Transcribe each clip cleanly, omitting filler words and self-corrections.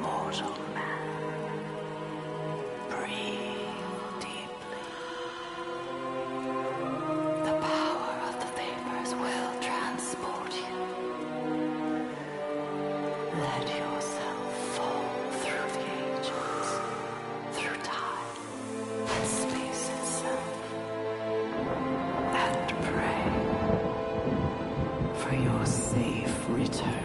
mortal man. Breathe deeply. The power of the vapors will transport you. Let yourself fall through the ages, through time and space itself, and pray for your safe return.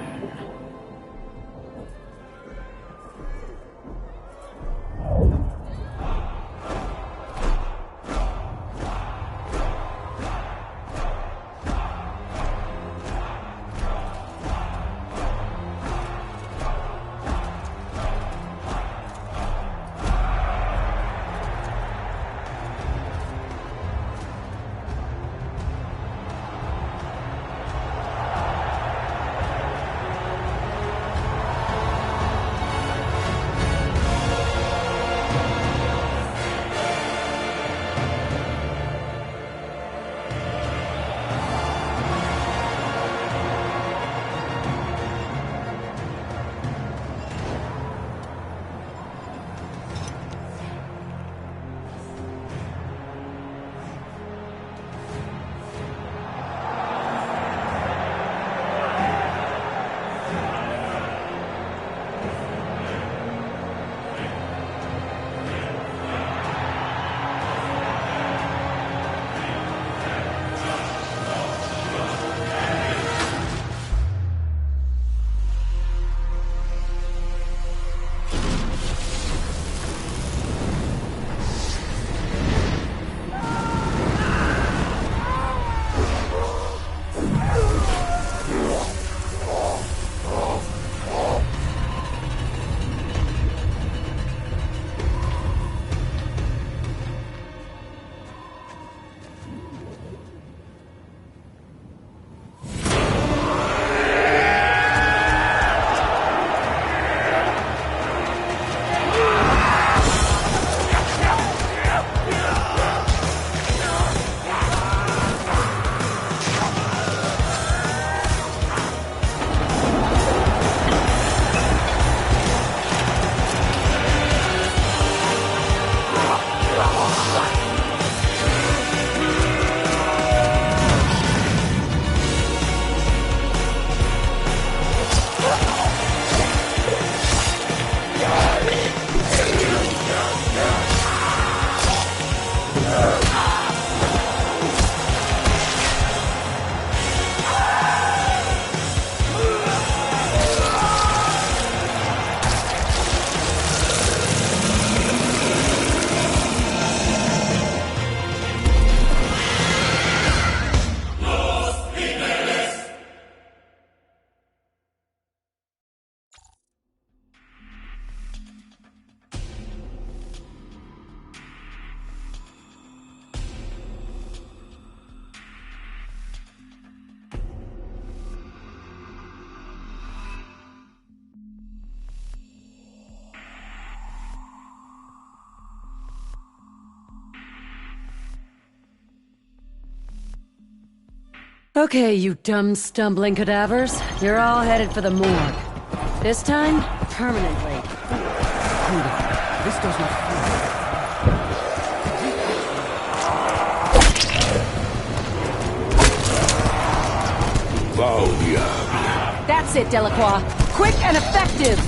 Okay, you dumb, stumbling cadavers. You're all headed for the morgue. This time, permanently. Hold on. This does not feel. That's it, Delacroix. Quick and effective!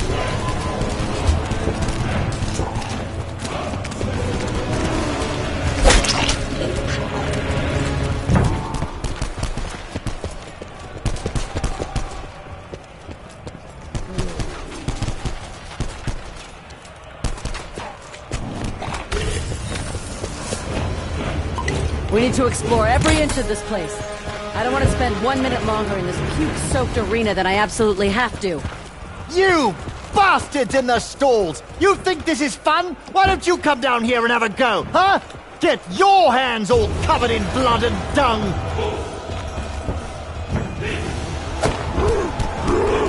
We need to explore every inch of this place. I don't want to spend 1 minute longer in this puke-soaked arena than I absolutely have to. You bastards in the stalls! You think this is fun? Why don't you come down here and have a go, huh? Get your hands all covered in blood and dung!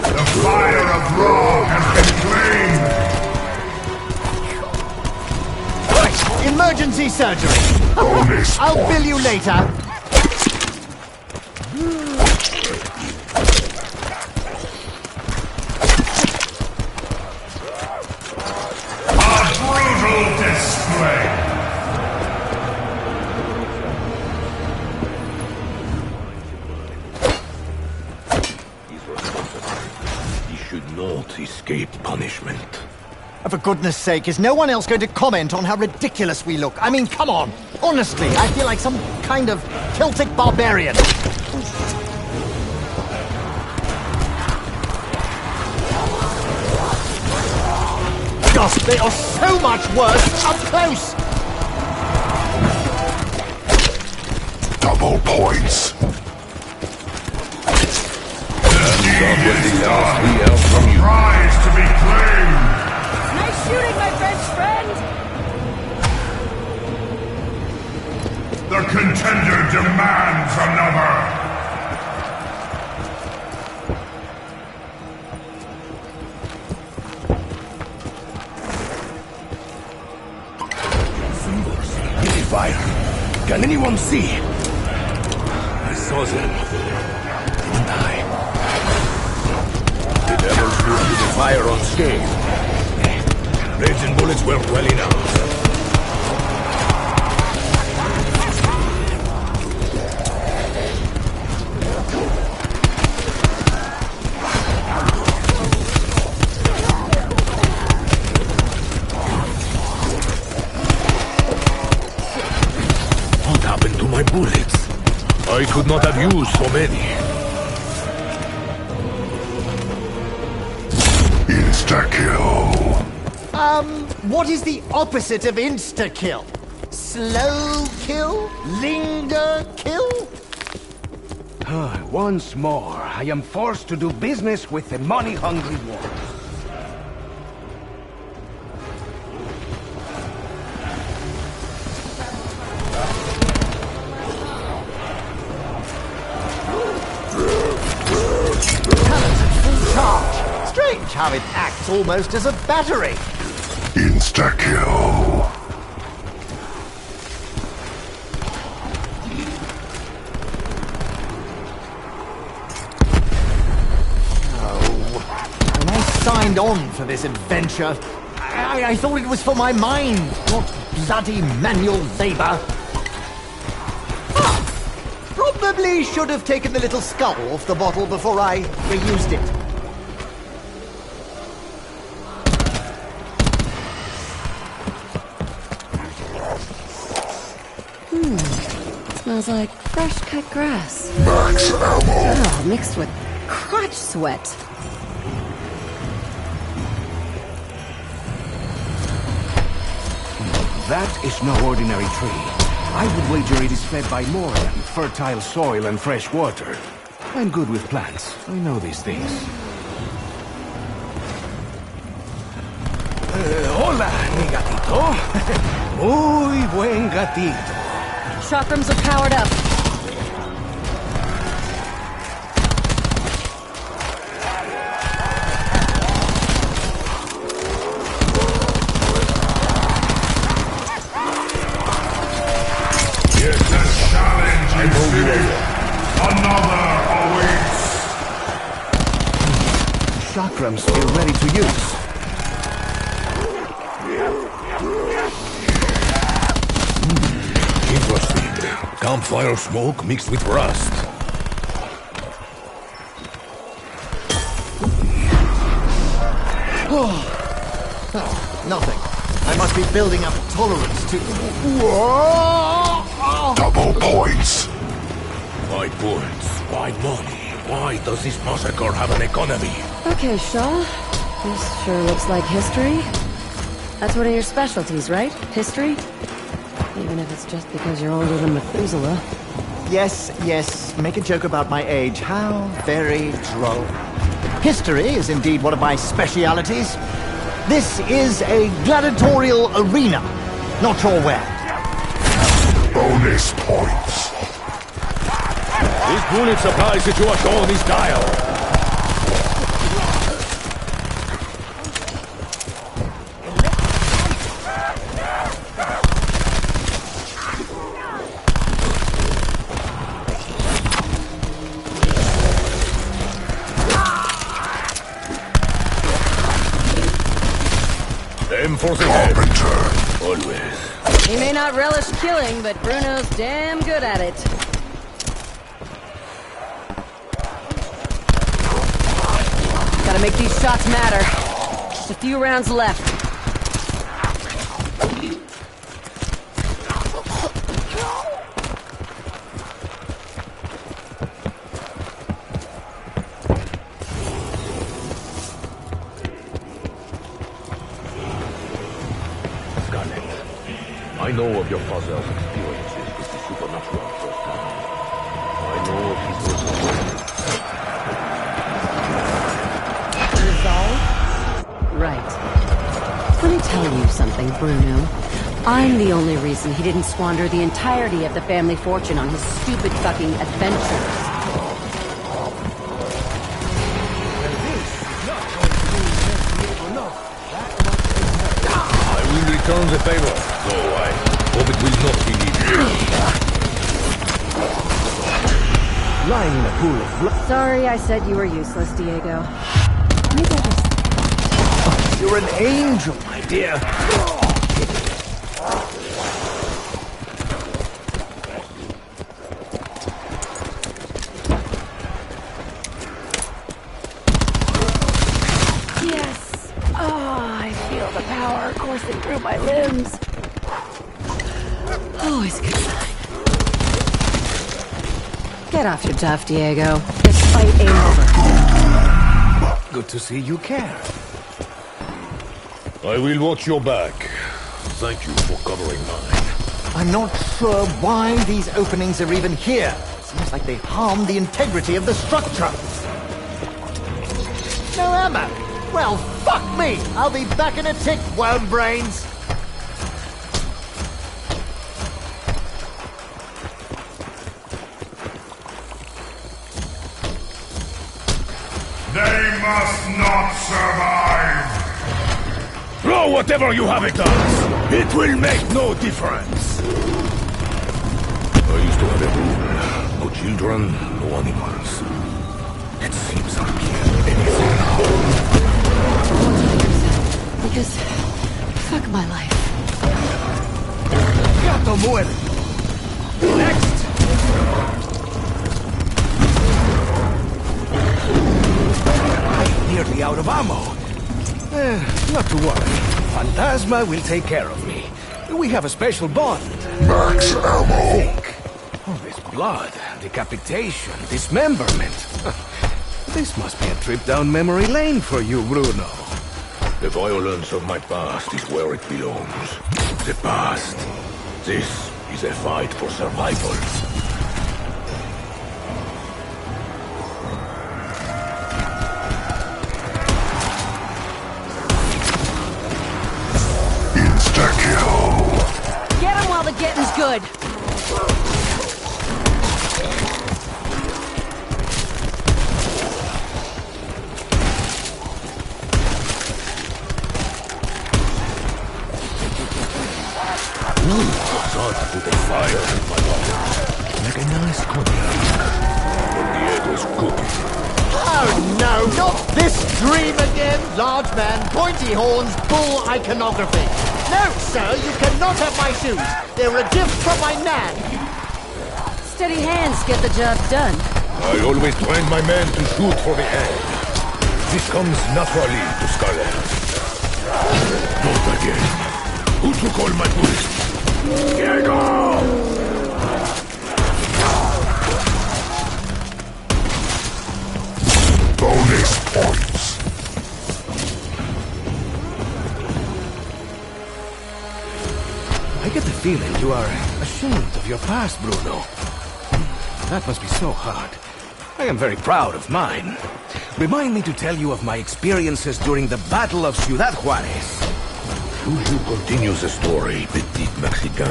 The fire of Raw has been claimed! Emergency surgery! I'll bill you later. escape punishment. For goodness sake, is no one else going to comment on how ridiculous we look? I mean, come on. Honestly, I feel like some kind of Celtic barbarian. Gosh, they are so much worse up close! Double points. Somebody else we help from you. Prize to be claimed. Nice shooting, my French friend! The contender demands another. Enemy fire. Can anyone see? I saw them. Didn't I? Did ever shoot the fire unscathed? Raging bullets weren't well enough. What happened to my bullets? I could not have used so many. Insta-kill. What is the opposite of insta-kill? Slow kill? Linger kill? Once more, I am forced to do business with the money-hungry wolves. Charge. Strange how it acts almost as a battery. Insta-kill. When I signed on for this adventure, I thought it was for my mind, not bloody manual labor. Probably should have taken the little skull off the bottle before I reused it. Smells like fresh cut grass. Max ammo. Oh, mixed with crotch sweat. That is no ordinary tree. I would wager it is fed by more than fertile soil and fresh water. I'm good with plants. I know these things. Hola, mi gatito. Muy buen gatito. Chakrams are powered up. It's a challenge, you see. Another awaits. Chakrams feel ready to use. Interesting. Campfire smoke mixed with rust. Nothing. I must be building up tolerance to... Double points. Why points? Why money? Why does this massacre have an economy? Okay, Shaw. This sure looks like history. That's one of your specialties, right? History? Even if it's just because you're older than Methuselah. Yes, make a joke about my age. How very droll. History is indeed one of my specialities. This is a gladiatorial arena. Not sure where. Bonus points. This bullet supply situation is dire. Aim for the head. Always. He may not relish killing, but Bruno's damn good at it. Gotta make these shots matter. Just a few rounds left. I know of your father's experiences with the supernatural firsthand. I know of his Resolve? Right. Let me tell you something, Bruno. I'm the only reason he didn't squander the entirety of the family fortune on his stupid fucking adventures. I will return the favor, though I hope it will not be needed. Lying in a pool of blood. Sorry I said you were useless, Diego. Maybe I just... You're an angel, my dear. Yes! Oh, I feel the power coursing through my limbs. Always a good sign. Get off your duff, Diego. This fight ain't over. Good to see you care. I will watch your back. Thank you for covering mine. I'm not sure why these openings are even here. Seems like they harm the integrity of the structure. No ammo. Well, fuck me. I'll be back in a tick, worm brains. They must not survive! Throw whatever you have it us! It will make no difference! I used to have a rule. No children, no animals. It seems I can't anything now. Because... fuck my life. Gato muere. Next. I'm nearly out of ammo. Not to worry. Phantasma will take care of me. We have a special bond. Max ammo! Think. All this blood, decapitation, dismemberment. This must be a trip down memory lane for you, Bruno. The violence of my past is where it belongs. The past. This is a fight for survival. Insta-kill! Get him while the getting's good. Start with a fire in my mouth. Like a nice cognac. When the egg was cooked. Oh no, not this dream again! Large man, pointy horns, bull iconography. No, sir, you cannot have my shoes. They're a gift from my nan. Steady hands get the job done. I always train my men to shoot for the end. This comes naturally to Scarlet. Not again. Who took all my bullets? Diego! Bonus points! I get the feeling you are ashamed of your past, Bruno. That must be so hard. I am very proud of mine. Remind me to tell you of my experiences during the Battle of Ciudad Juarez. Should you continue the story, petit Mexican,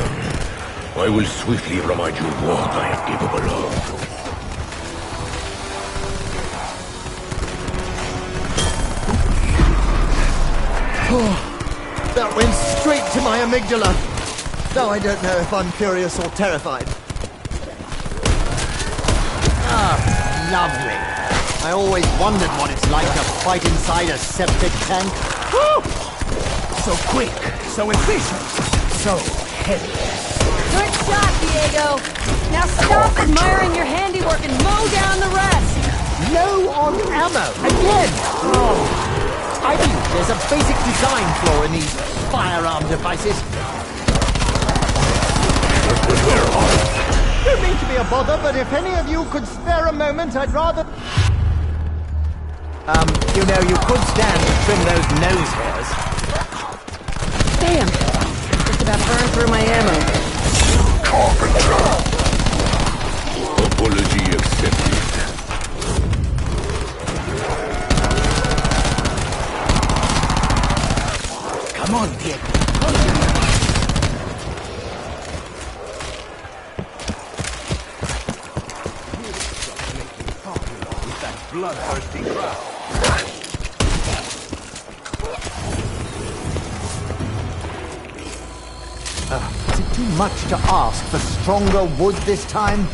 I will swiftly remind you what I am capable of. Oh, that went straight to my amygdala. Now I don't know if I'm curious or terrified. Ah, lovely. I always wondered what it's like to fight inside a septic tank. Woo! So quick, so efficient, so heavy. Good shot, Diego. Now stop admiring your handiwork and mow down the rest. Low on ammo again. Oh, I believe there's a basic design flaw in these firearm devices. Don't mean to be a bother, but if any of you could spare a moment, I'd rather... you know, you could stand and trim those nose hairs. Damn! Just about burned through my ammo. Carpenter. Apology accepted. Come on, Diego. Bloodthirsty crowd. Is it too much to ask for stronger wood this time?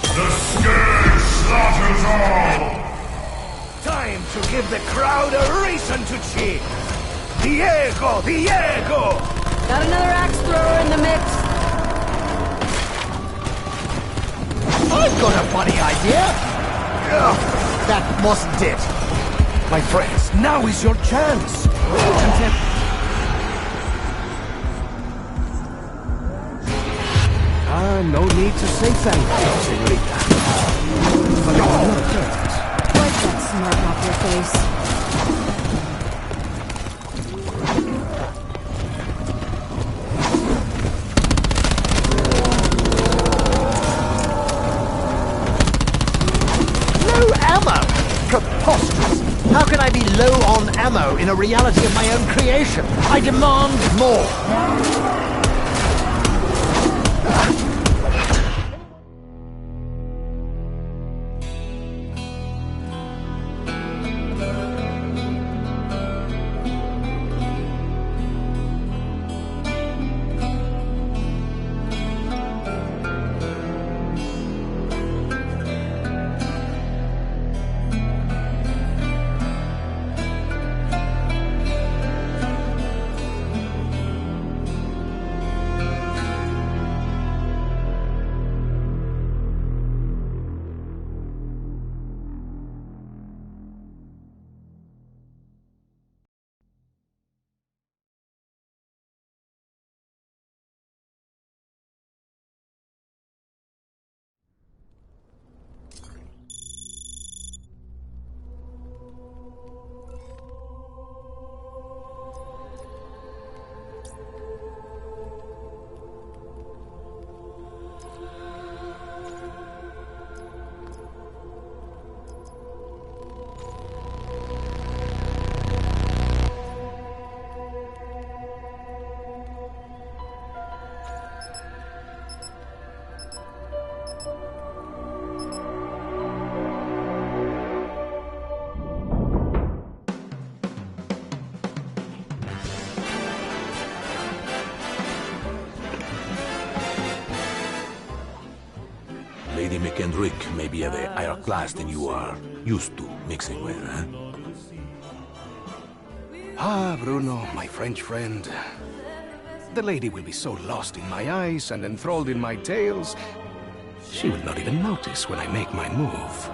The scourge slaughters all! Time to give the crowd a reason to cheer. Diego! Diego! Got another axe thrower in the mix. I've got a funny idea! Ugh, that wasn't it. My friends, now is your chance. No need to say thank you, señorita. But there are no terms. Wipe that smirk off your face. Preposterous! How can I be low on ammo in a reality of my own creation? I demand more! Lady McKendrick may be of a higher class than you are used to mixing with, huh? Ah, Bruno, my French friend. The lady will be so lost in my eyes and enthralled in my tales, she will not even notice when I make my move.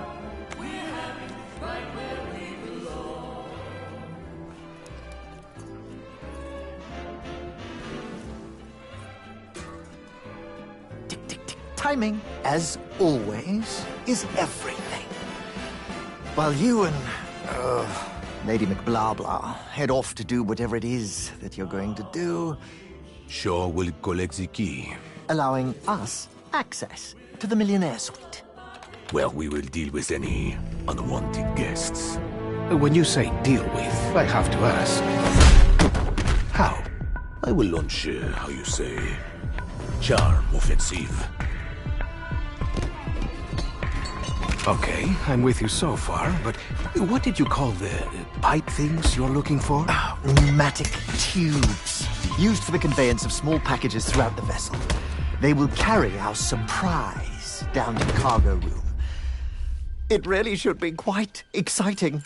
Timing, as always, is everything. While you and, Lady McBlahblah head off to do whatever it is that you're going to do, Shaw will collect the key. allowing us access to the Millionaire Suite. Well, we will deal with any unwanted guests. When you say deal with, I have to ask. How? I will launch, how you say, charm offensive. Okay, I'm with you so far, but what did you call the pipe things you're looking for? Pneumatic tubes, used for the conveyance of small packages throughout the vessel. They will carry our surprise down to the cargo room. It really should be quite exciting.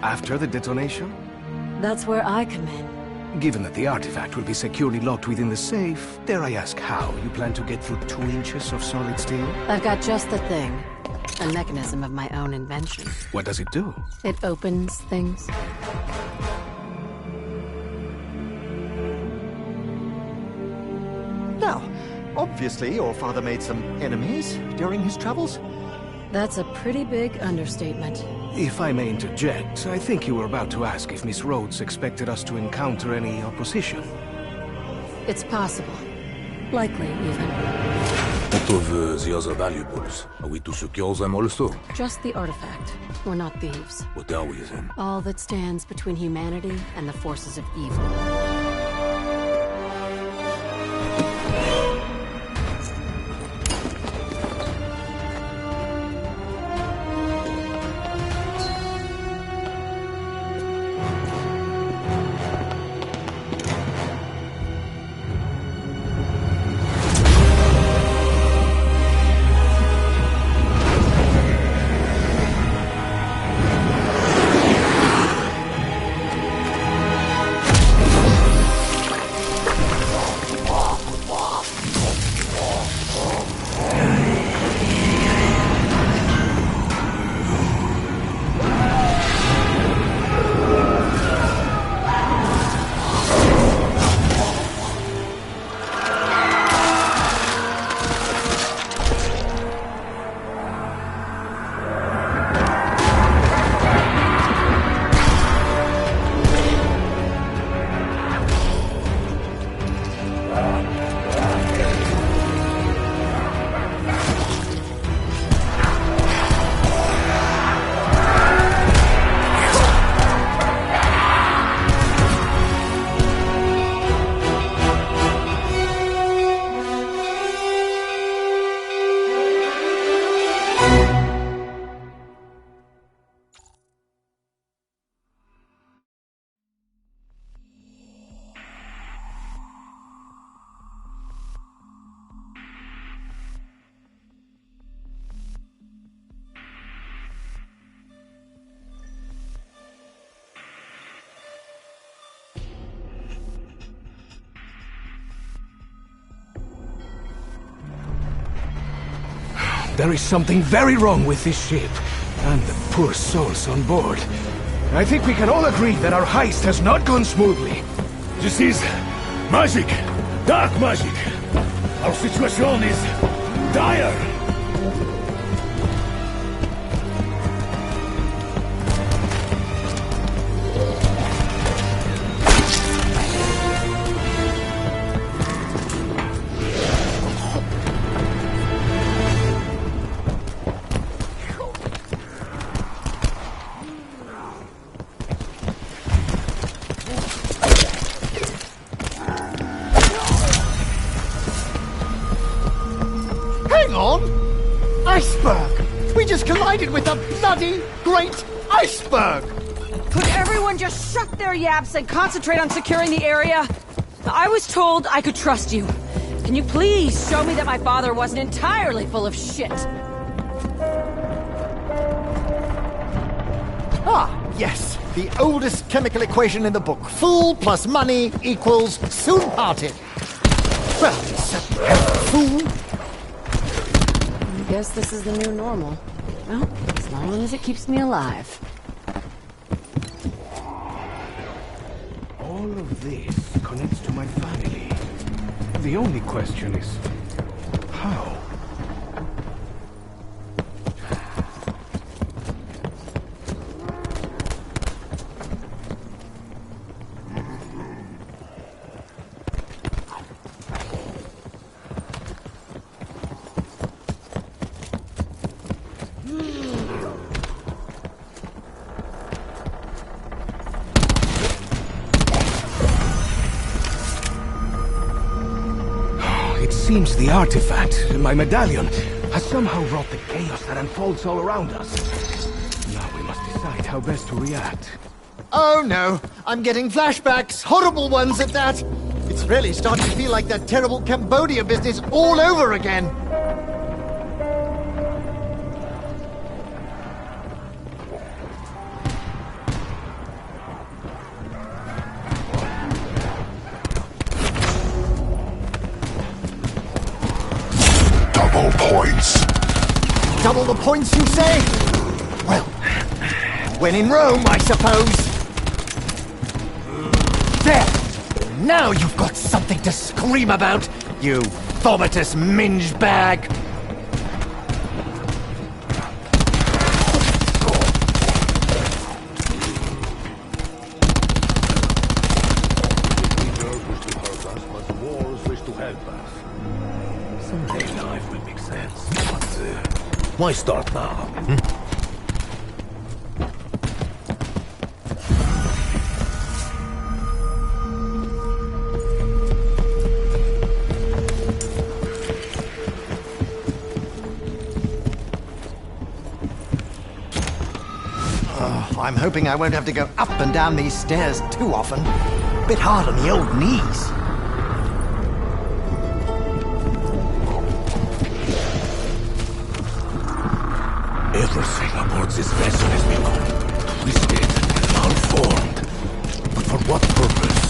After the detonation? That's where I come in. Given that the artifact will be securely locked within the safe, dare I ask how you plan to get through 2 inches of solid steel? I've got just the thing. A mechanism of my own invention. What does it do? It opens things. Now, obviously your father made some enemies during his travels. That's a pretty big understatement. If I may interject, I think you were about to ask if Miss Rhodes expected us to encounter any opposition. It's possible. Likely, even. What of the other valuables? Are we to secure them also? Just the artifact. We're not thieves. What are we then? All that stands between humanity and the forces of evil. There is something very wrong with this ship, and the poor souls on board. I think we can all agree that our heist has not gone smoothly. This is magic! Dark magic! Our situation is dire! Hang on! Iceberg! We just collided with a bloody great iceberg! Could everyone just shut their yaps and concentrate on securing the area? I was told I could trust you. Can you please show me that my father wasn't entirely full of shit? Ah, yes. The oldest chemical equation in the book. Fool plus money equals soon parted. Well, it's certainly helped fool. I guess this is the new normal. Well, as long as it keeps me alive. All of this connects to my family. The only question is, how? It seems the artifact, my medallion, has somehow wrought the chaos that unfolds all around us. Now we must decide how best to react. Oh no, I'm getting flashbacks, horrible ones at that. It's really starting to feel like that terrible Cambodia business all over again. Double points. Double the points, you say? Well, when in Rome, I suppose. There! Now you've got something to scream about, you vomitous minge bag! Someday life will make sense, but why start now? I'm hoping I won't have to go up and down these stairs too often. Bit hard on the old knees. Everything aboard this vessel has become twisted and malformed. But for what purpose?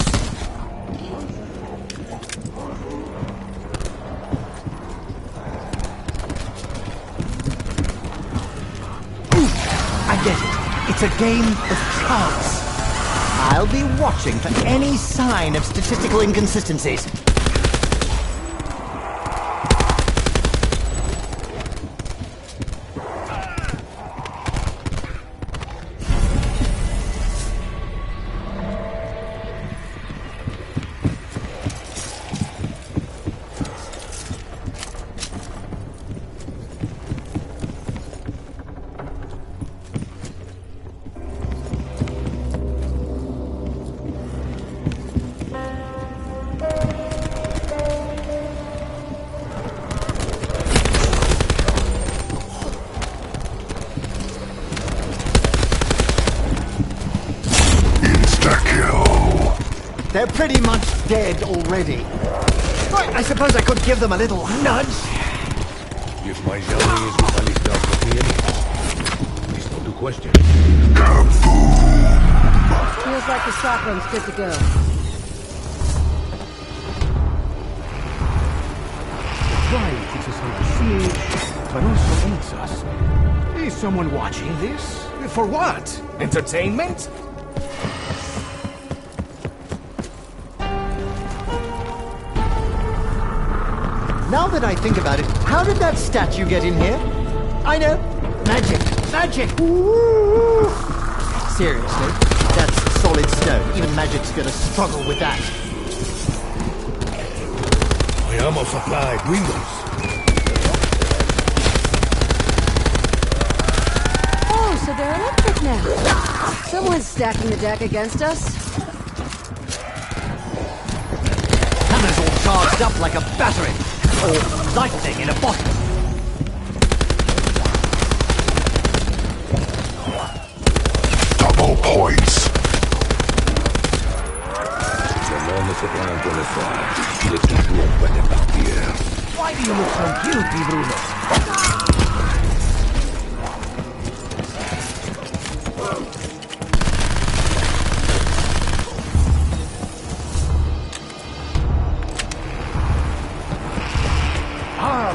I get it. It's a game of chance. I'll be watching for any sign of statistical inconsistencies. They're pretty much dead already. Right, I suppose I could give them a little nudge. If my jelly is what Alice does with me anyhow, please don't do question. Feels like the stock room's good to go. The drive keeps us on the siege, but also aids us. Is someone watching this? For what? Entertainment? Now that I think about it, how did that statue get in here? I know. Magic. Magic. Ooh. Seriously, that's solid stone. Even magic's gonna struggle with that. My ammo supply dwindles. Oh, so they're electric now. Someone's stacking the deck against us. Hammer's all charged up like a battery. Or lightning in a bottle. Double points. Why do you look so guilty, Bruno?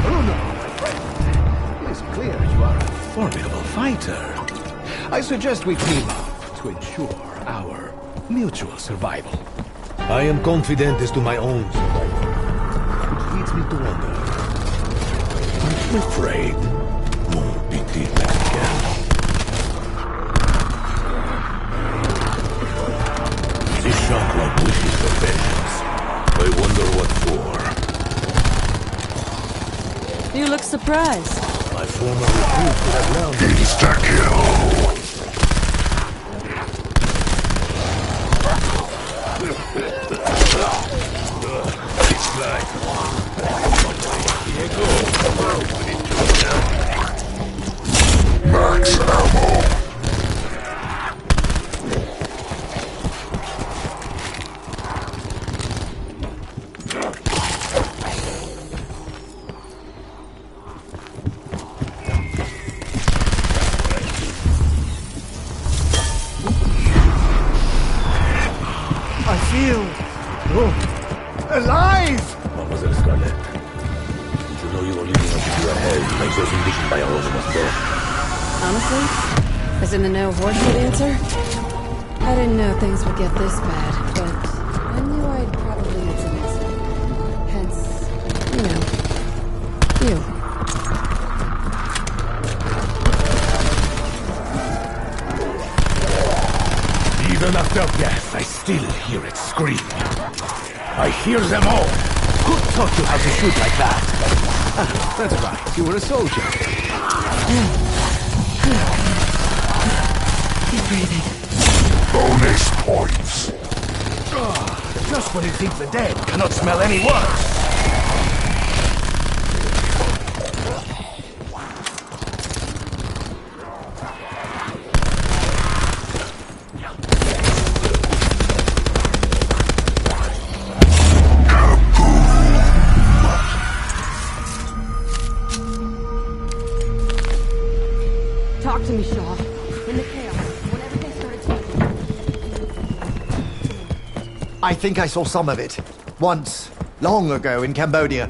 Bruno, my friend. It's clear you are a formidable fighter. I suggest we team up to ensure our mutual survival. I am confident as to my own survival. Which leads me to wonder. I'm afraid won't be deep again. This chakra wishes for vengeance. I wonder what for. You look surprised. My former recruit could have learned. Insta-kill. It's like... Diego. Max ammo. Alive! Mademoiselle Scarlett, did you know you were leading us into a hell makes us envisioned by all of us both. Honestly, as in the no horseshit answer, I didn't know things would get this bad, but I knew I'd probably need some insight. Hence, you. Even after death, I still hear it scream. I hear them all. Who taught you how to shoot like that? Ah, that's right. You were a soldier. Keep breathing. Bonus points. Just when you think the dead cannot smell any worse. Talk to me, Shaw. In the chaos, when everything started taking... I think I saw some of it. Once, long ago in Cambodia.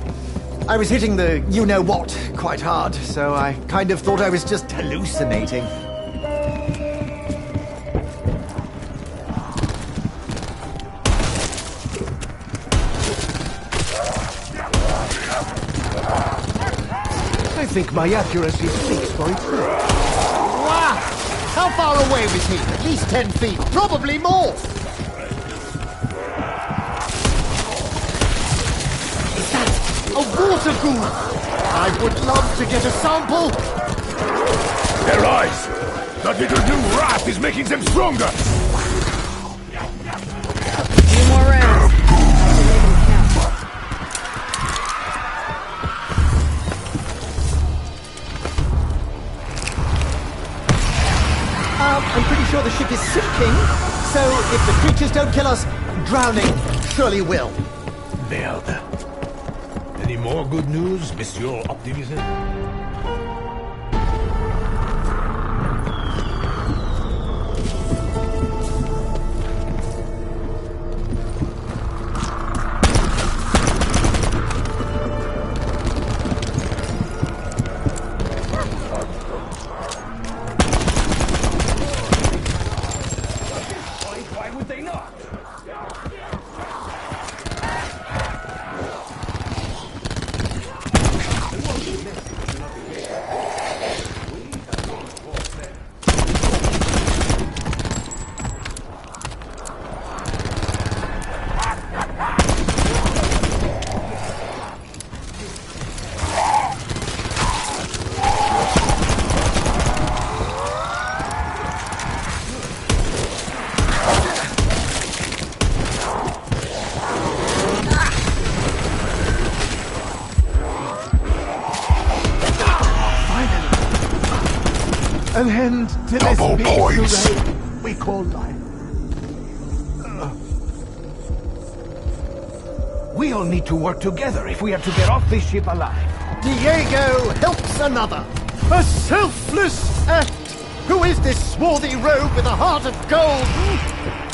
I was hitting the you-know-what quite hard, so I kind of thought I was just hallucinating. I think my accuracy speaks for itself. Wow! How far away was he? At least 10 feet, probably more! Is that a water ghoul? I would love to get a sample! Their eyes! That little new rat is making them stronger! Few more rounds. I can make them count. I'm pretty sure the ship is sinking, so if the creatures don't kill us, drowning surely will. Merde. Any more good news, Monsieur Optimism? Why would they not? An end to Double this points. charade we call life. We all need to work together if we are to get off this ship alive. Diego helps another. A selfless act. Who is this swarthy rogue with a heart of gold?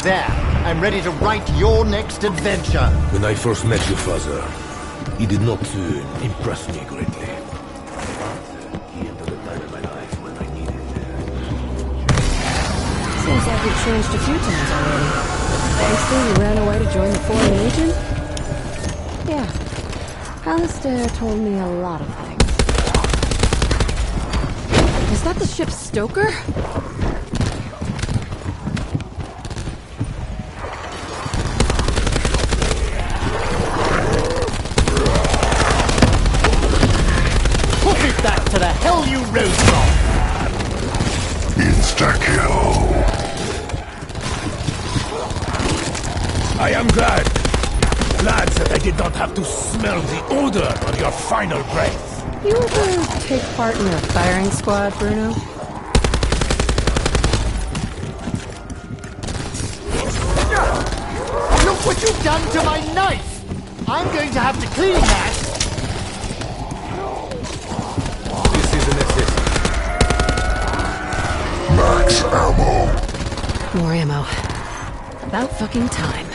There, I'm ready to write your next adventure. When I first met your father, he did not impress me greatly. He entered a time in my life when I needed Seems like you've changed a few times already. Firstly, you ran away to join the Foreign Legion? Yeah. Alistair told me a lot of things. Is that the ship's stoker? Put it back to the hell you rose from. Insta-kill. I am glad that I did not have to smell the odor of your final breath. You ever take part in a firing squad, Bruno? Look what you've done to my knife! I'm going to have to clean that! This is an assist. Max ammo. More ammo. About fucking time.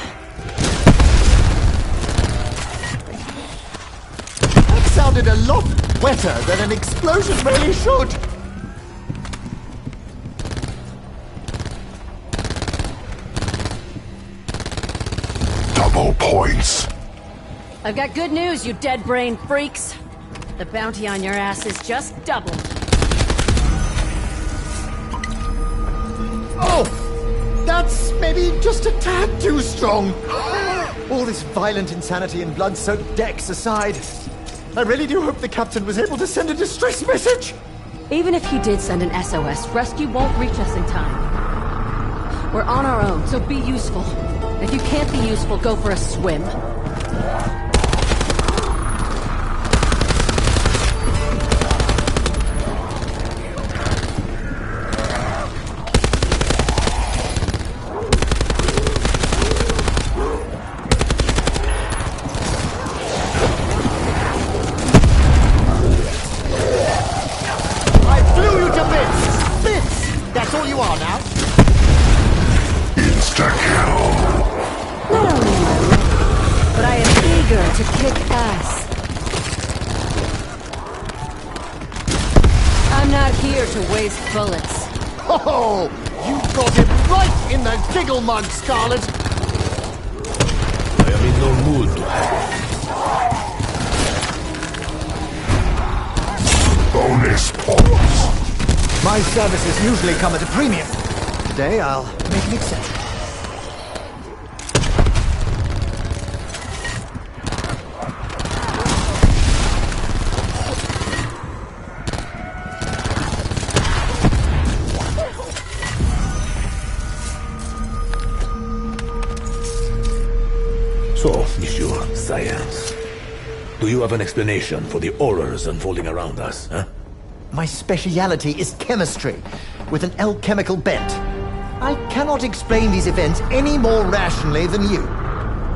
sounded a lot wetter than an explosion really should. Double points. I've got good news, you dead brain freaks. The bounty on your ass is just doubled. Oh! That's maybe just a tad too strong. All this violent insanity and blood-soaked decks aside, I really do hope the captain was able to send a distress message. Even if he did send an SOS, rescue won't reach us in time. We're on our own, so be useful. If you can't be useful, go for a swim. That's all you are now? Insta-kill. Not only am I ready, but I am eager to kick ass. I'm not here to waste bullets. Oh, you got it right in the giggle mug, Scarlet. I am in no mood to have Bonus points. My services usually come at a premium. Today, I'll make an exception. So, Monsieur Science, do you have an explanation for the horrors unfolding around us, huh? My speciality is chemistry, with an alchemical bent. I cannot explain these events any more rationally than you.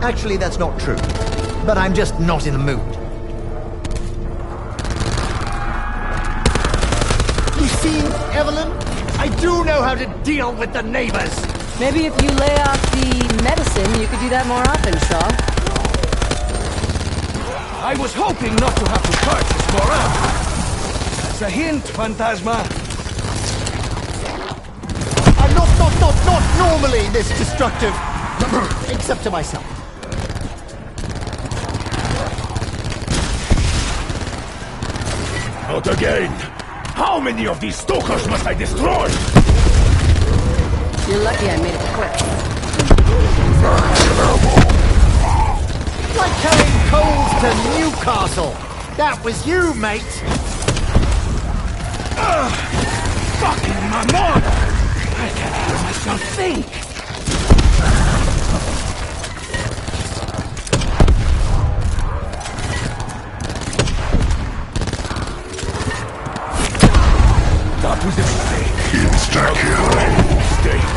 Actually, that's not true. But I'm just not in the mood. You see, Evelyn, I do know how to deal with the neighbors. Maybe if you lay off the medicine, you could do that more often, Shaw. I was hoping not to have to purchase more ammo. That's a hint, Phantasma. I'm not normally this destructive. Except to myself. Not again! How many of these stalkers must I destroy? You're lucky I made it quick. Like carrying coals to Newcastle. That was you, mate. Fucking mamon! I can't hear myself think. That was a mistake. Insta-kill. Mistake.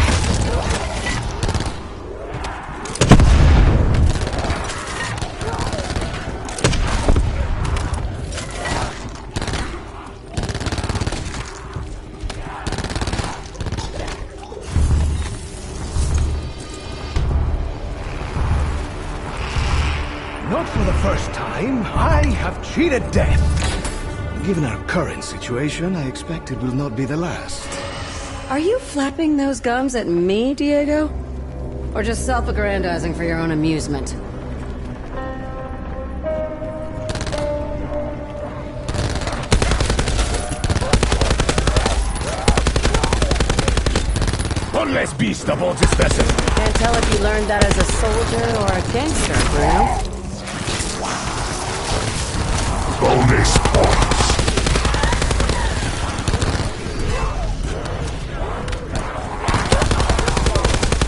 Not for the first time. I have cheated death. Given our current situation, I expect it will not be the last. Are you flapping those gums at me, Diego? Or just self-aggrandizing for your own amusement? One less beast aboard this vessel. Can't tell if you learned that as a soldier or a gangster, Bruno. Bonus points.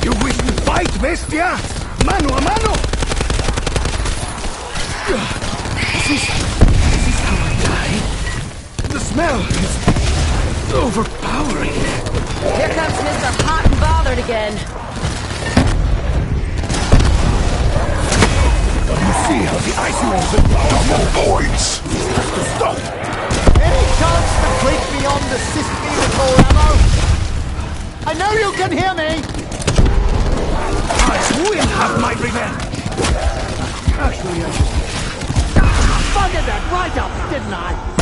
You wish to fight, bestia? Mano a mano! Is this how I die? The smell is overpowering. Here comes Mr. Hot and Bothered again. You see how the ice walls and Double points. stop! Any chance to break beyond assist me with more ammo? I know you can hear me! I will have my revenge. Actually, I just... Bugger that right! right up, didn't I?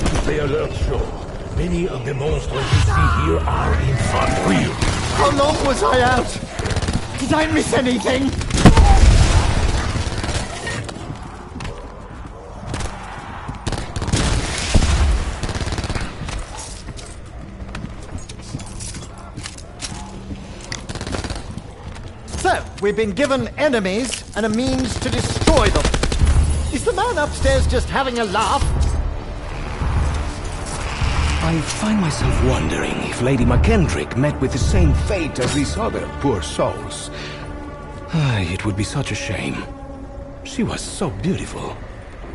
To stay alert, show. Many of the monsters we see here are in fact real. How long was I out? Did I miss anything? So, we've been given enemies and a means to destroy them. Is the man upstairs just having a laugh? I find myself wondering if Lady McKendrick met with the same fate as these other poor souls. It would be such a shame. She was so beautiful.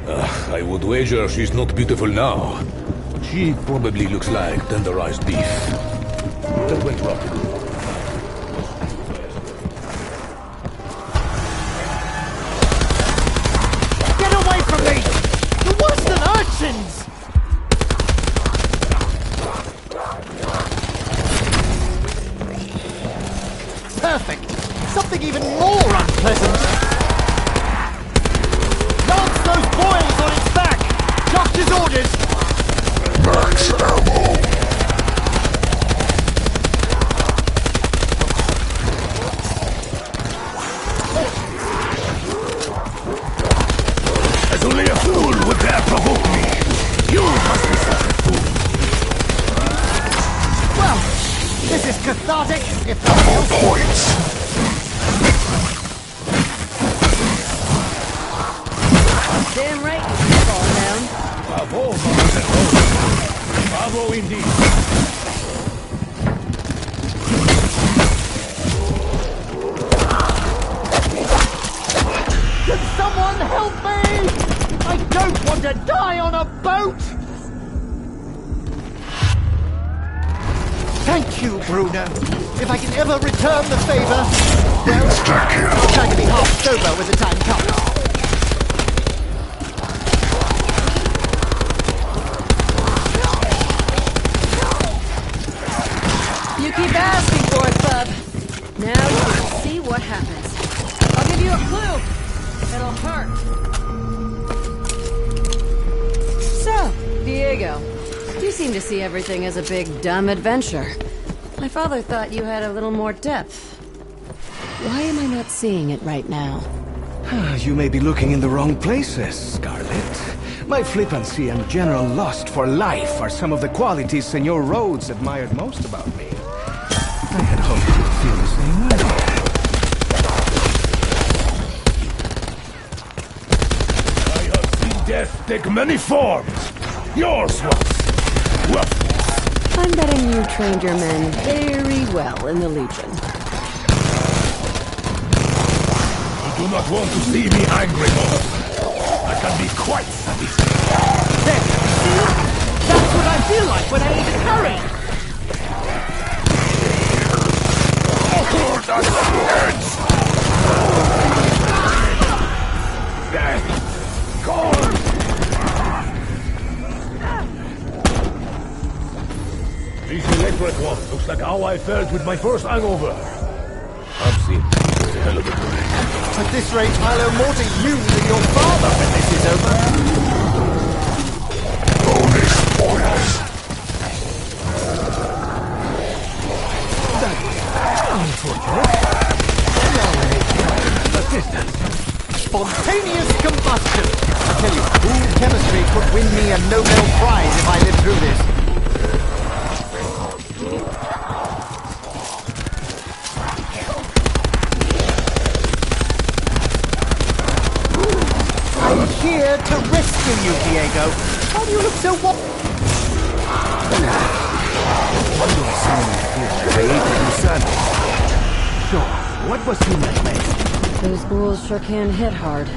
I would wager she's not beautiful now. She probably looks like tenderized beef. That went wrong. Get away from me! You're worse than urchins! Perfect! Something even more unpleasant! Lance those boils on its back! Doctor's orders! Max ammo. As only a fool would dare provoke me. You must be such a fool. Well, this is cathartic, if nothing else. Points. Damn right you fall down. Bravo, mademoiselle. Bravo indeed. Can someone help me? I don't want to die on a boat! Thank you, Bruno. If I can ever return the favor, well, I'll try to be half sober when the time comes. You keep asking for it, bub. Now you can see what happens. I'll give you a clue. It'll hurt. So, Diego, you seem to see everything as a big, dumb adventure. My father thought you had a little more depth. Why am I not seeing it right now? You may be looking in the wrong places, Scarlet. My flippancy and general lust for life are some of the qualities Senor Rhodes admired most about me. I had hoped you'd feel the same way. I have seen death take many forms. Yours was worthless. I'm betting you trained your men very well in the Legion. You do not want to see me angry, Mother. I can be quite satisfied. There, see? That's what I feel like when I eat a curry! That's heads! Death! Corn! This electric one looks like how I felt with my first hangover. I've seen a hell of a day. At this rate, I'll owe more to you than your father when this is over. Bonus points. Unfortunate. Assistance. Spontaneous combustion! I tell you, food chemistry could win me a Nobel Prize if I lived through this. I'm here to rescue you, Diego. Why do you look so Sure, what was in that place? Those ghouls sure can hit hard.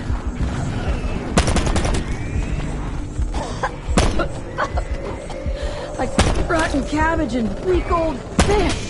Like rotten cabbage and weak old fish.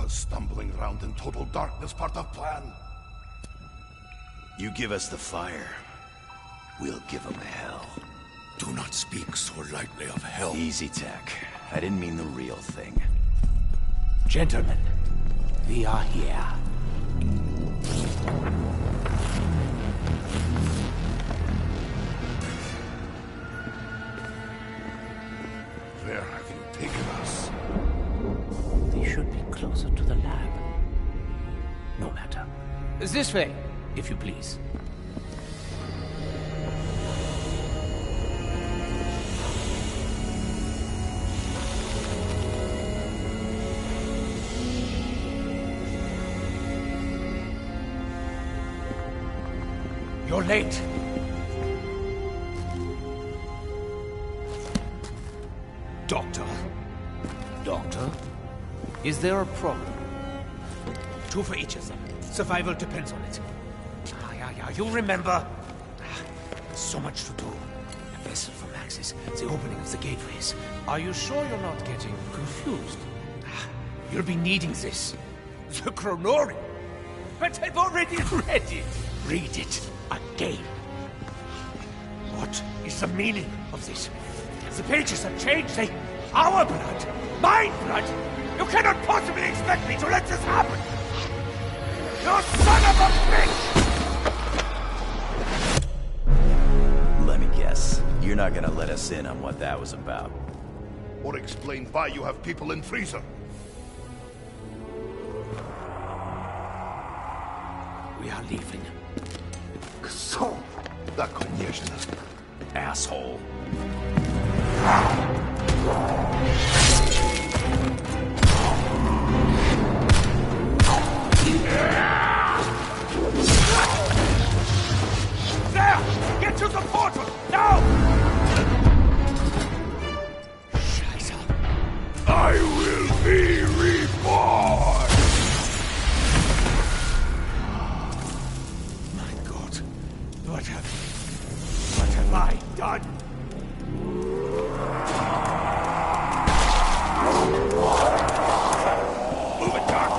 Was stumbling around in total darkness part of plan? You give us the fire, we'll give them hell. Do not speak so lightly of hell. Easy, Tech. I didn't mean the real thing. Gentlemen, we are here. Where have you taken us? They should be closer to the lab. No matter. This way, if you please. You're late. Doctor? Doctor? Is there a problem? Two for each of them. Survival depends on it. Yeah. You remember? So much to do. A vessel for Maxis. The opening of the gateways. Are you sure you're not getting confused? You'll be needing this. The chronorium. But I've already read it. Read it again. What is the meaning of this? The pages have changed. They... Our blood. My blood. You cannot possibly expect me to let this happen. You son of a bitch! Let me guess. You're not gonna let us in on what that was about. Or explain why you have people in freezer? We are leaving. So, that конечно. Asshole. There! Get to the portal! Now! Scheiße. I will be reborn! My God. What have I done? Move it, Doc.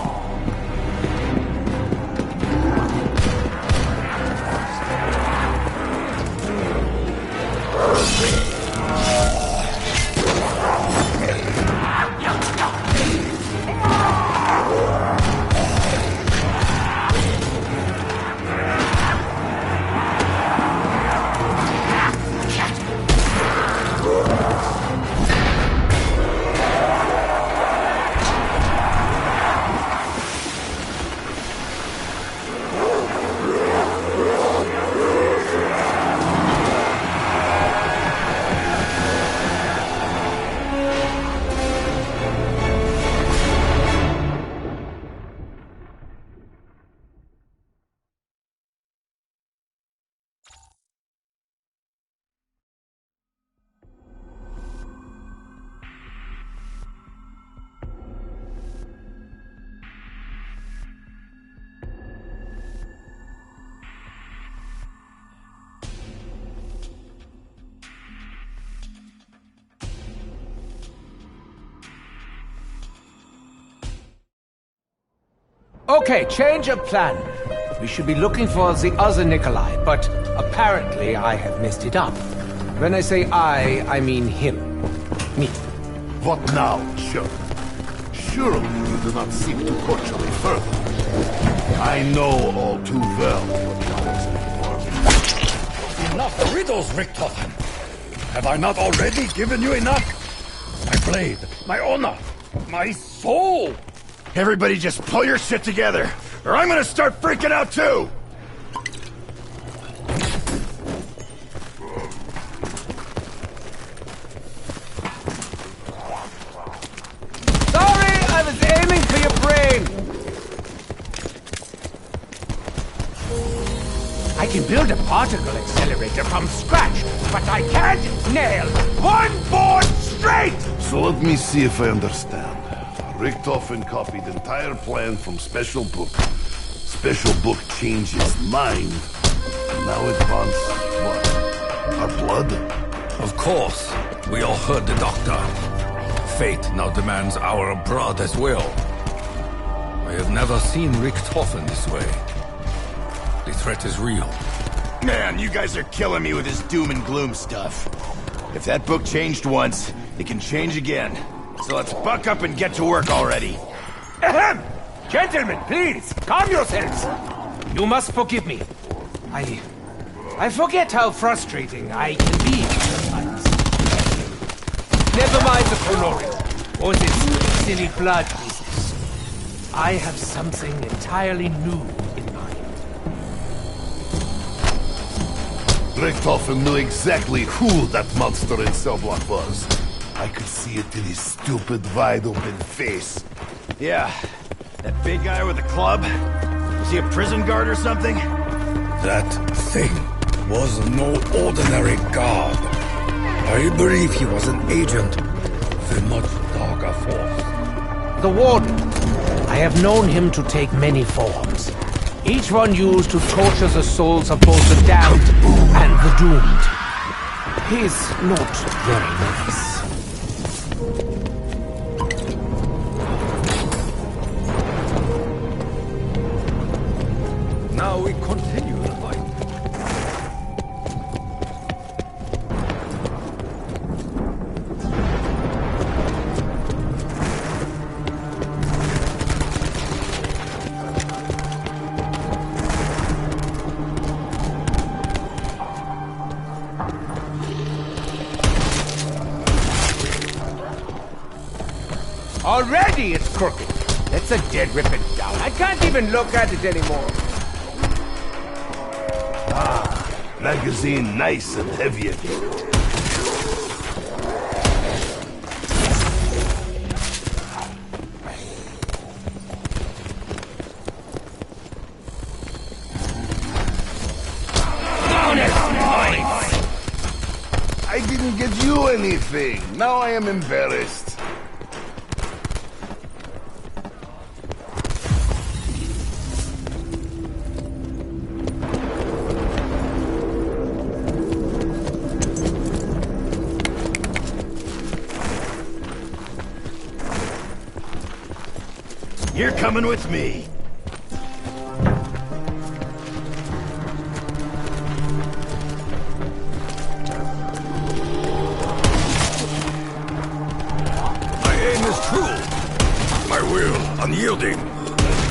Okay, change of plan. We should be looking for the other Nikolai, but apparently I have messed it up. When I say I mean him. Me. What now, Sheriff? Surely you do not seek to torture me further. I know all too well what lies before me. Enough riddles, Richthofen! Have I not already given you enough? My blade, my honor, my soul! Everybody just pull your shit together, or I'm gonna start freaking out too! Sorry, I was aiming for your brain! I can build a particle accelerator from scratch, but I can't nail one board straight! So let me see if I understand. Richthofen copied entire plan from Special Book. Special Book changed his mind. Now it wants, what? Our blood? Of course. We all heard the doctor. Fate now demands our blood as well. I have never seen Richthofen this way. The threat is real. Man, you guys are killing me with this doom and gloom stuff. If that book changed once, it can change again. So let's buck up and get to work already. Ahem! Gentlemen, please, calm yourselves. You must forgive me. I forget how frustrating I can be sometimes. Never mind the colonial, or this silly blood business. I have something entirely new in mind. Richthofen knew exactly who that monster in cell block was. I could see it in his stupid, wide-open face. Yeah, that big guy with the club? Was he a prison guard or something? That thing was no ordinary guard. I believe he was an agent of a much darker force. The Warden. I have known him to take many forms. Each one used to torture the souls of both the damned and the doomed. He's not very nice. Now we continue the fight. Already it's crooked. Let's a dead rip it down. I can't even look at it anymore. Magazine nice and heavy again. I didn't get you anything. Now I am embarrassed. You're coming with me. My aim is true. My will unyielding.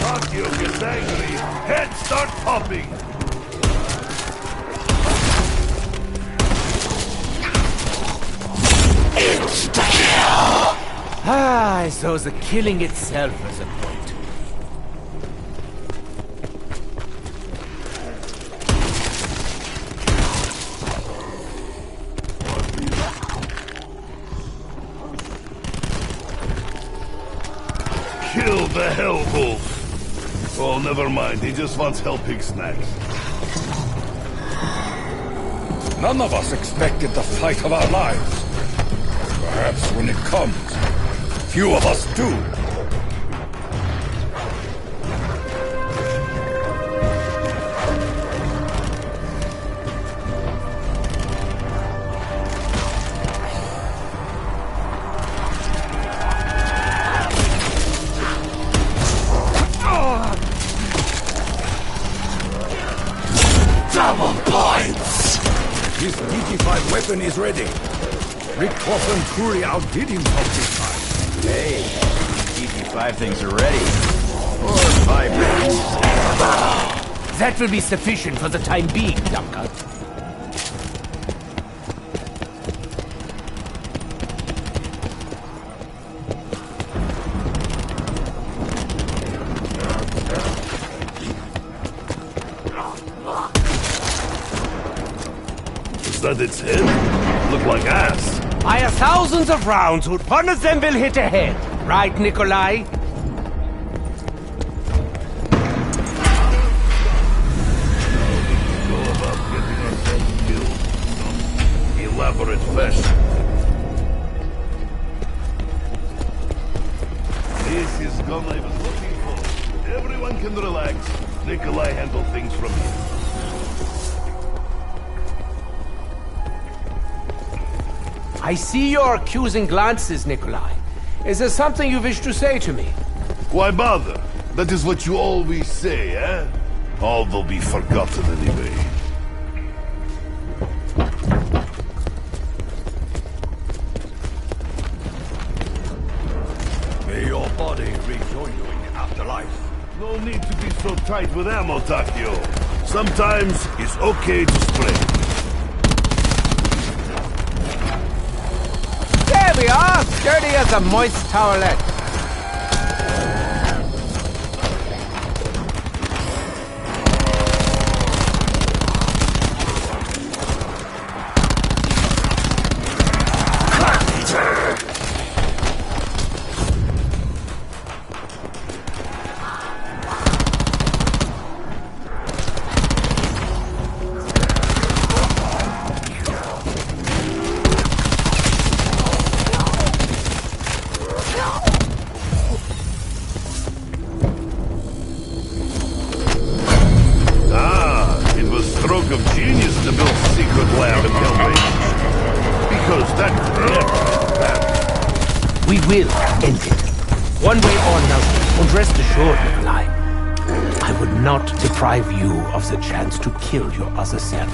Akio gets angry. Heads start popping. Ah, so the killing itself is a point. Kill the hell wolf. Oh, never mind. He just wants helping snacks. None of us expected the fight of our lives. Perhaps when it comes, few of us do. Double points! His DG5 weapon is ready. Richthofen truly outdid himself this time. Hey, DG5 things are ready. Or vibrate. That will be sufficient for the time being, Duncan. Is that its head? Look like ass. Fire thousands of rounds, one of them will hit a head. Right, Nikolai? Go about getting ourselves killed. Some elaborate fashion. This is gun I was looking for. Everyone can relax. Nikolai handle things from here. I see your accusing glances, Nikolai. Is there something you wish to say to me? Why bother? That is what you always say, eh? All will be forgotten anyway. May your body rejoin you in the afterlife. No need to be so tight with ammo, Takio. Sometimes it's okay to spray. There we are! Sturdy as a moist towelette. We will end it. One way or another. And rest assured, Nikolai, I would not deprive you of the chance to kill your other self.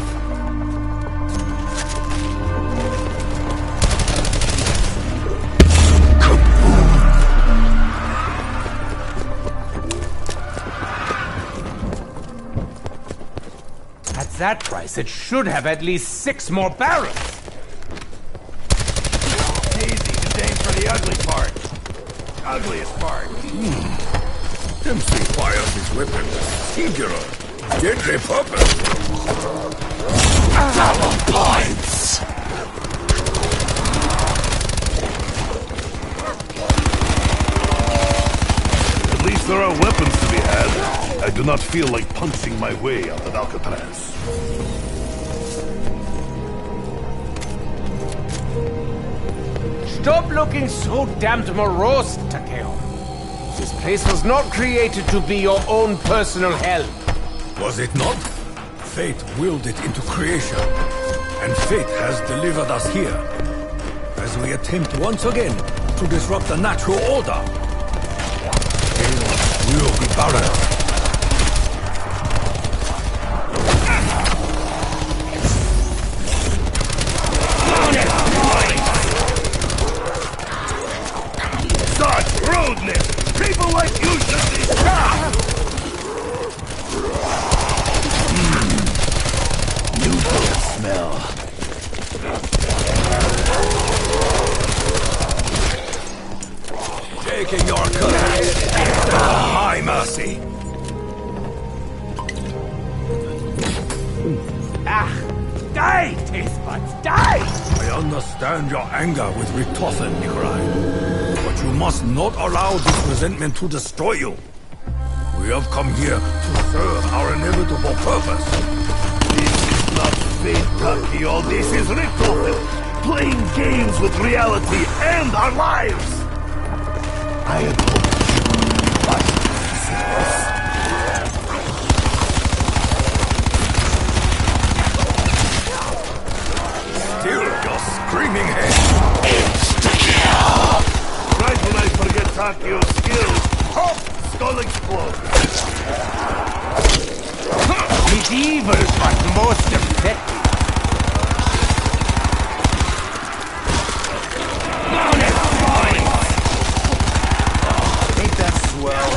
At that price, it should have at least 6 more barrels. The ugly part. Ugliest part. MC fires his weapon with singular, deadly purpose. Double points! At least there are weapons to be had. I do not feel like punching my way out of Alcatraz. Stop looking so damned morose, Takeo. This place was not created to be your own personal hell. Was it not? Fate willed it into creation. And fate has delivered us here. As we attempt once again to disrupt the natural order. Chaos will be barren. People like you should be shot! New boat smell. Taking your colors. My mercy. Die, taste buds, die! I understand your anger with Richtofen, Nikolai. But you must not allow this resentment to destroy you. We have come here to serve our inevitable purpose. This is not fate, Takio. This is Richtofen. Playing games with reality and our lives. I had hoped, but still your screaming head. Insta-kill! right when I forget Takio's skills, pop! Skull explodes. Medieval, but most effective. Ain't that swell?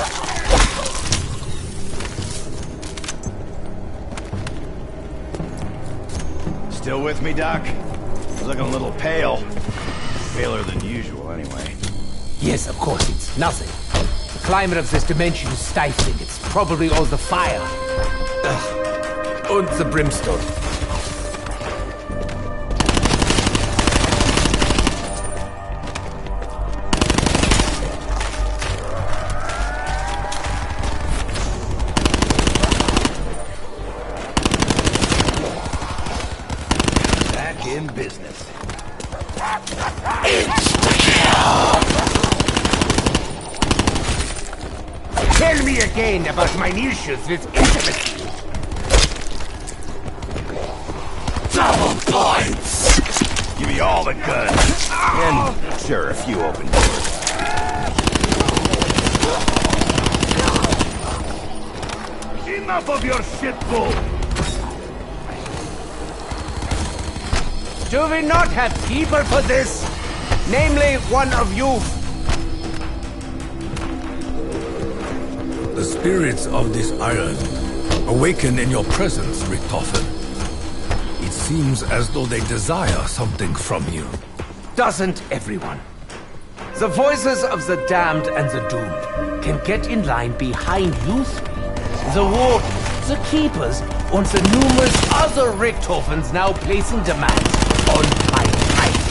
Still with me, Doc? You're looking a little pale. Paler than usual, anyway. Yes, of course, it's nothing. The climate of this dimension is stifling. It's probably all the fire. And the brimstone. Back in business. Tell me again about my issues with intimacy. Double points! Give me all the guns. And, sure, a few open doors. Enough of your shit bull! Do we not have people for this? Namely, one of you. The spirits of this island awaken in your presence, Richtofen. It seems as though they desire something from you. Doesn't everyone? The voices of the damned and the doomed can get in line behind you three. The wardens, the keepers, and the numerous other Richtofens now placing demands on my life.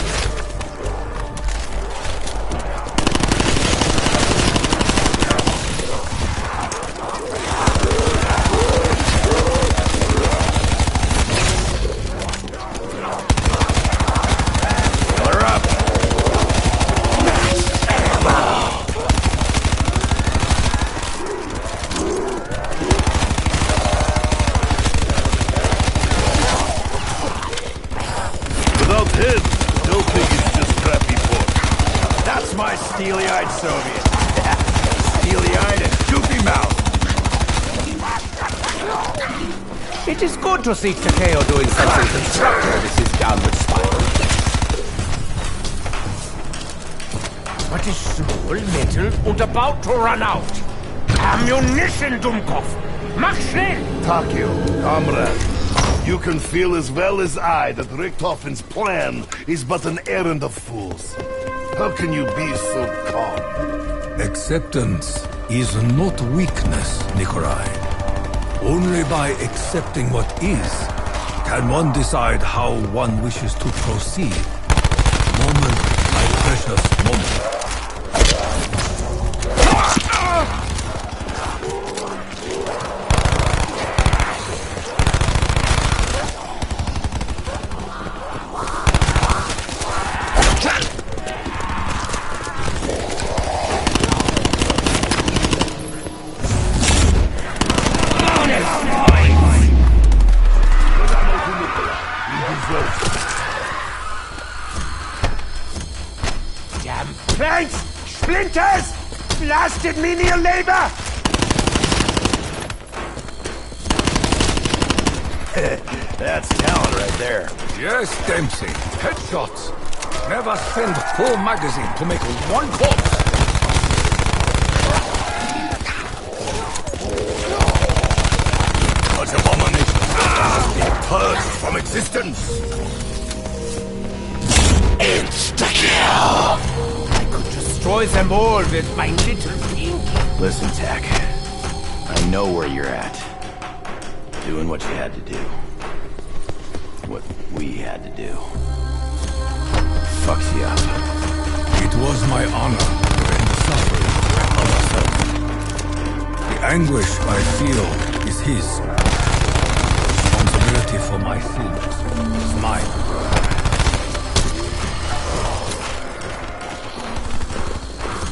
Steely-eyed Soviet. Steely-eyed and goofy mouth. It is good to see Takeo doing something constructive with his downward spiral. What is small, metal, and about to run out? Ammunition, Dummkopf! Mach schnell! Takeo, comrade. You can feel as well as I that Richtofen's plan is but an errand of fools. How can you be so calm? Acceptance is not weakness, Nikolai. Only by accepting what is, can one decide how one wishes to proceed. Moment by precious moment. Planks! Splinters! Blasted menial labor! That's talent right there. Yes, Dempsey. Headshots. Never send full magazine to make one corpse. Such abomination must be purged from existence. Insta-kill! Destroy them all with my little pinky. Listen, Tack. I know where you're at. Doing what you had to do. What we had to do. Fucks you up. It was my honor to end the suffering of myself. The anguish I feel is his. Responsibility for my sins is mine.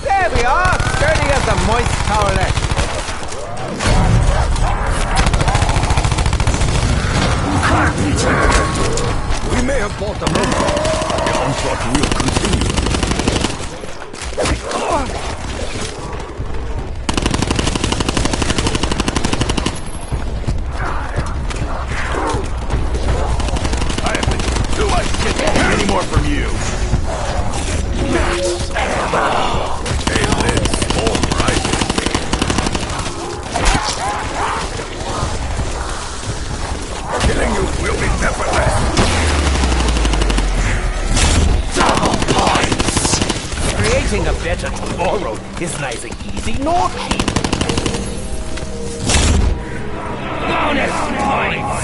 There we are, sturdy as a moist towelette. We may have bought the moment. The onslaught will continue. I have been too much shit to hear any more from you. Killing you will be effortless. Double points! Creating a better tomorrow is nice and easy, not cheap. Bonus points!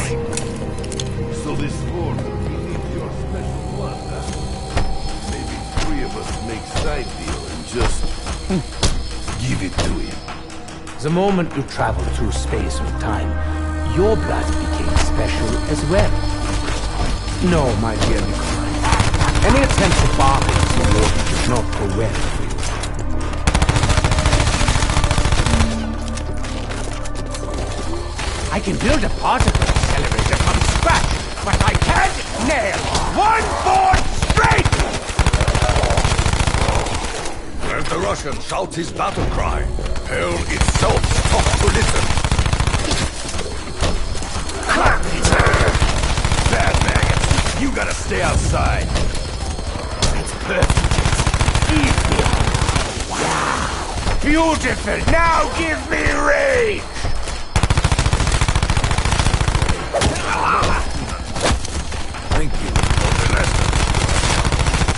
So this war will need your special blood, huh? Maybe 3 of us make side deal and just give it to him. The moment you travel through space or time, your blood became special as well. No, my dear Nikolai. Any attempt to bargain with the warden did not go well for you. I can build a particle accelerator from scratch, but I can't nail one board straight! As the Russian shouts his battle cry, hell itself stops to listen. stay outside. That's perfect. Easy. Beautiful. Now give me rage. Thank you for the lesson.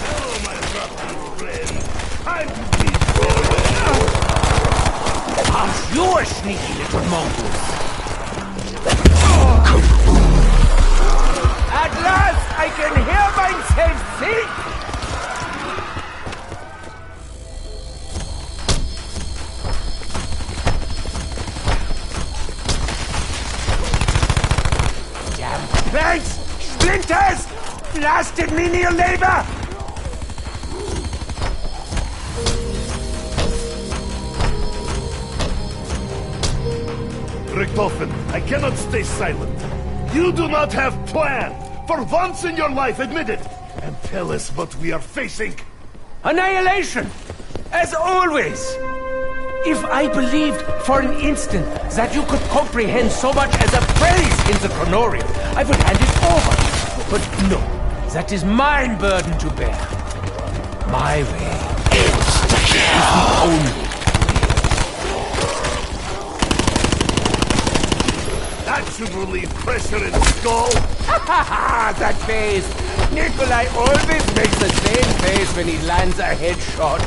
Hello, my trusted friend. Time to be Aren't you a sneaky little mongoose? At last I can hear myself think! Damn planks! Splinters! Blasted menial labor! Richtofen, I cannot stay silent. You do not have plan. For once in your life, admit it. And tell us what we are facing. Annihilation! As always! If I believed for an instant that you could comprehend so much as a phrase in the Chronorium, I would hand it over. But no, that is mine burden to bear. My way is the only. That should relieve pressure in the skull. That face! Nikolai always makes the same face when he lands a headshot.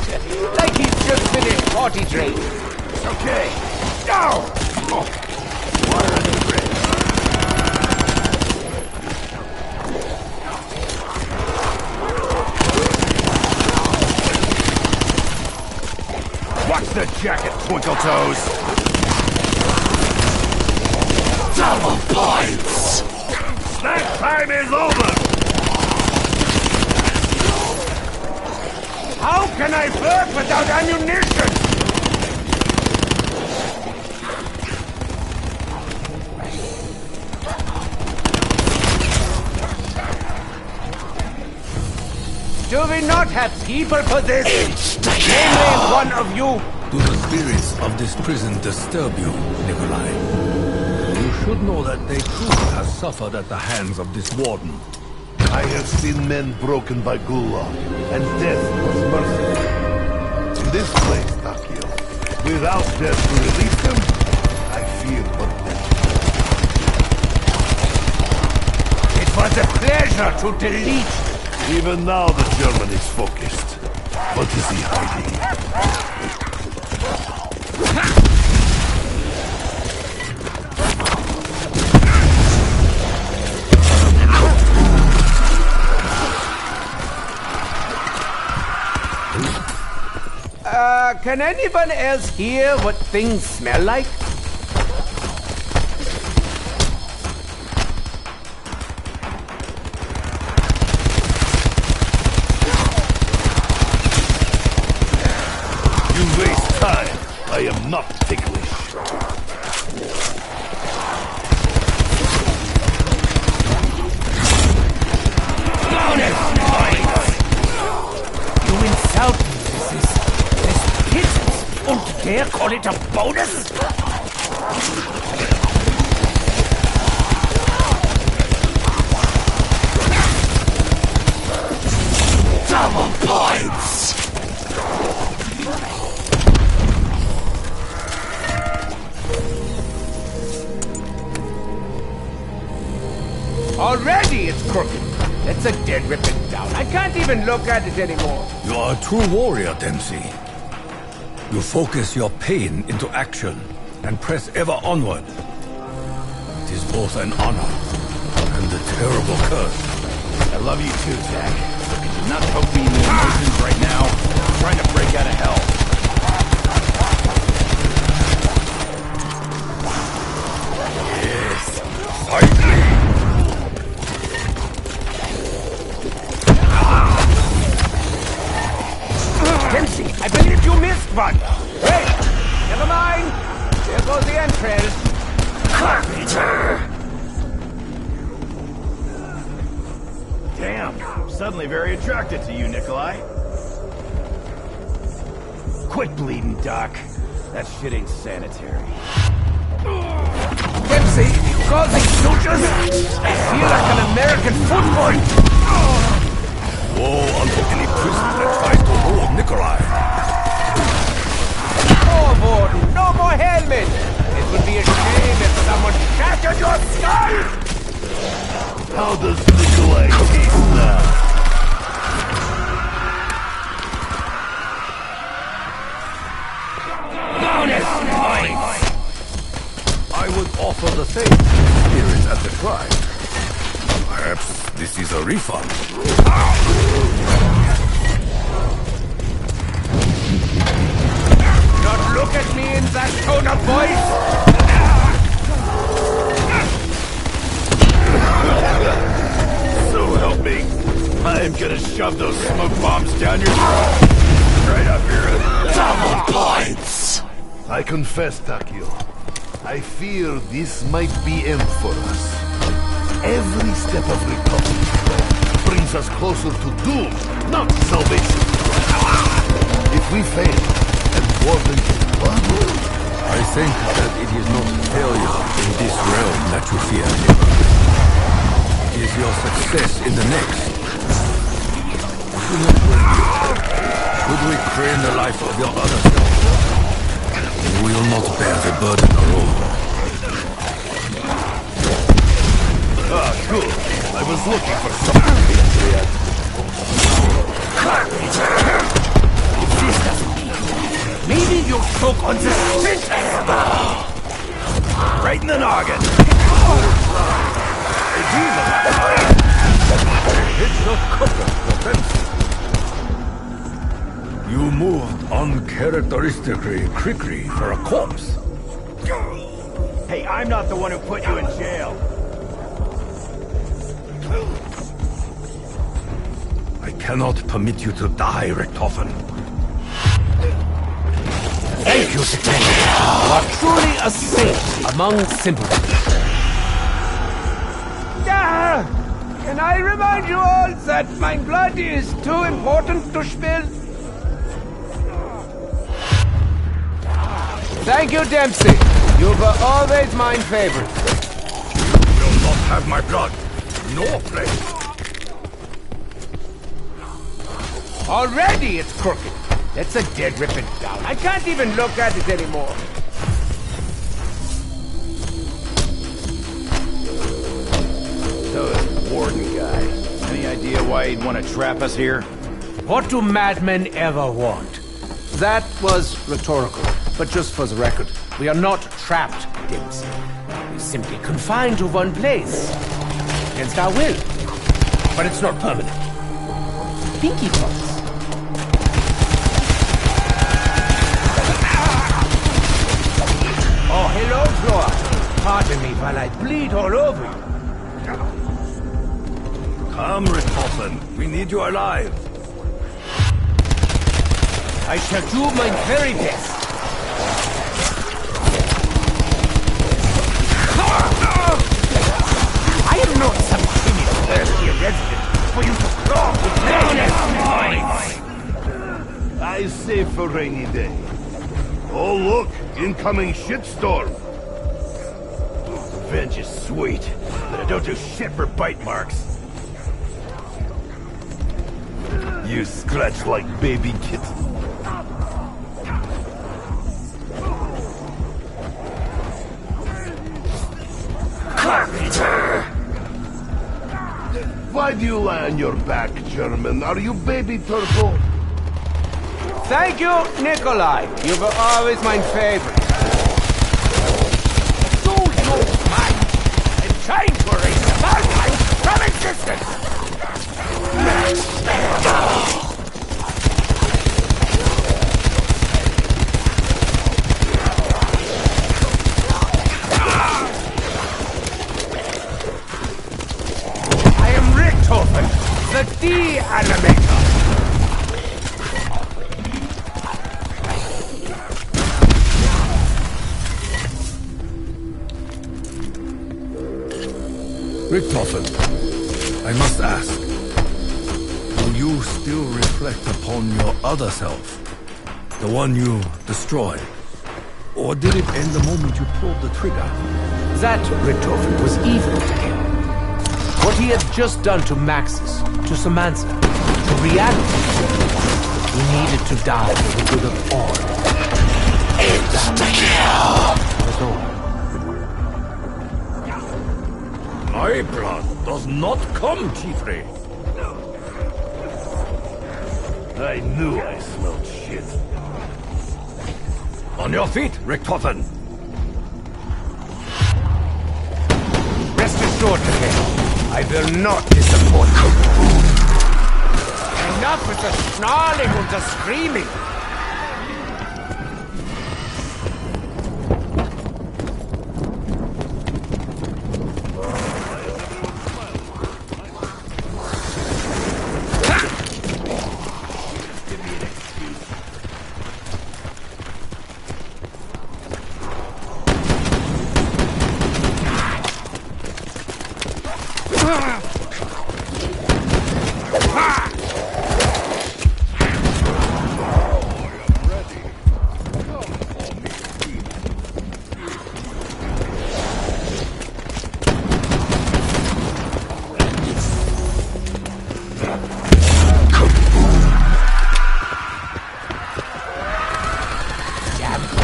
Like he's just finished potty training. Okay. Go! Oh. Water under the bridge. Watch the jacket, Twinkle Toes! Double points! Snack time is over! How can I work without ammunition? Do we not have people for this? Namely, one of you. Do the spirits of this prison disturb you, Nikolai? You should know that they too have suffered at the hands of this warden. I have seen men broken by Gulag, and death was merciful. In this place, Takio, without death to release them, I fear but little. It was a pleasure to delete. Even now the German is focused. What is he hiding? Can anyone else hear what things smell like? You waste time. I am not ticklish. Bonus points! You insult me. This pittance. Und dare call it a bonus? Double points! Already it's crooked. Let's again rip it down. I can't even look at it anymore. You are a true warrior, Dempsey. You focus your pain into action and press ever onward. It is both an honor and a terrible curse. I love you too, Jack. But could you not poke me in the emotions right now? I'm trying to break out of hell. Yes, finally! Dempsey, I believe you missed one. Wait, never mind. There goes the entrails. Carpenter! Damn, I'm suddenly very attracted to you, Nikolai. Quit bleeding, Doc. That shit ain't sanitary. Dempsey, you call these sutures? I feel like an American football. Woe unto any prisoner that tries to hold Nikolai. Oh, Warden, no more helmet! It would be a shame if someone shattered your skull! How does Nikolai taste now? Bonus points! I would offer the same spirit at the shrine. Perhaps this is a refund. Not look at me in that tone of voice! So help me. I'm gonna shove those smoke bombs down your throat. Right up here. Double points! I confess, Takio. I fear this might be end for us. Every step of recovery brings us closer to doom, not salvation. If we fail, and Warden is blood, I think that it is not failure in this realm that you fear. It is your success in the next. Do not worry. Should we claim the life of your other self, we will not bear the burden alone. ah, good. I was looking for something. Maybe you'll choke on this shit! Right in the noggin. It's a couple offensive. You moved uncharacteristically quickly for a corpse. Hey, I'm not the one who put you in jail. I cannot permit you to die, Richtofen. Thank you, Satan. You are truly a saint among simpletons. Can I remind you all that my blood is too important to spill? Thank you, Dempsey. You were always my favorite. You will not have my blood. No place. Already it's crooked. That's a dead rip it down. I can't even look at it anymore. So this Warden guy, any idea why he'd want to trap us here? What do madmen ever want? That was rhetorical, but just for the record, we are not trapped, Dempsey. We're simply confined to one place. Against our will. But it's not permanent. Pinky promise. Oh, hello, Flora. Pardon me while I bleed all over you. Come, Richtofen. We need you alive. I shall do my very best. I am not some timid, thirsty resident for you to claw with I save for rainy day. Oh, look! Incoming shitstorm! Revenge is sweet, but it don't do shit for bite marks. You scratch like baby kitten. Why do you lie on your back, German? Are you baby turtle? Thank you, Nikolai. You were always my favorite. Do you mind? I'm trying to erase the bad life from existence! I am Richtofen, the de-animator. Richtofen, I must ask, will you still reflect upon your other self? The one you destroyed? Or did it end the moment you pulled the trigger? That Richtofen was evil to him. What he had just done to Maxis, to Samantha, to reality. He needed to die for the good of all. Insta-kill! My blood does not come, Chiefrey. I knew I smelled shit. On your feet, Richthofen. Rest assured, Mikhail, I will not disappoint you. Enough with the snarling and the screaming.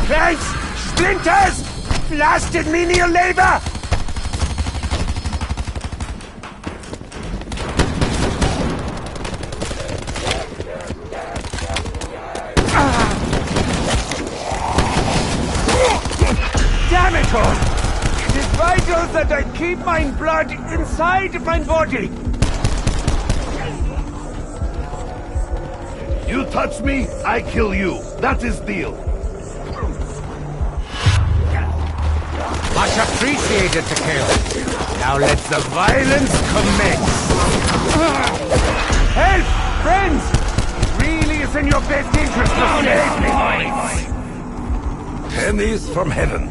Planks! Splinters! Blasted menial labor! Damn it all! It is vital that I keep my blood inside my body! You touch me, I kill you. That is deal. Much appreciated, Takeo. Now let the violence commence. Help! Friends! It really is in your best interest to save me. Pennies from heaven.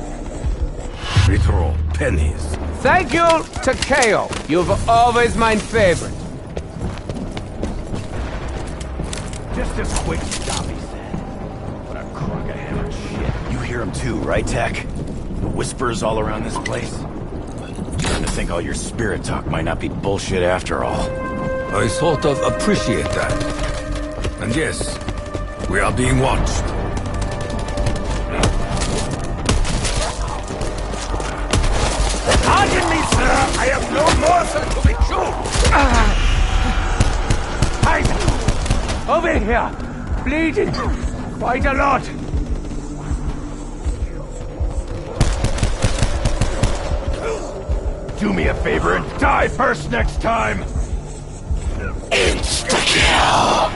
Literal pennies. Thank you, Takeo. You've always my favorite. Just a quick stop, he said. What a crock of hammered shit. You hear him too, right, Tech? The whispers all around this place. Starting to think all your spirit talk might not be bullshit after all. I sort of appreciate that. And yes, we are being watched. Pardon me, sir. I have no morsel to be chewed. Hide! Over here. Bleeding. Quite a lot. Do me a favor and die first next time! Insta-kill!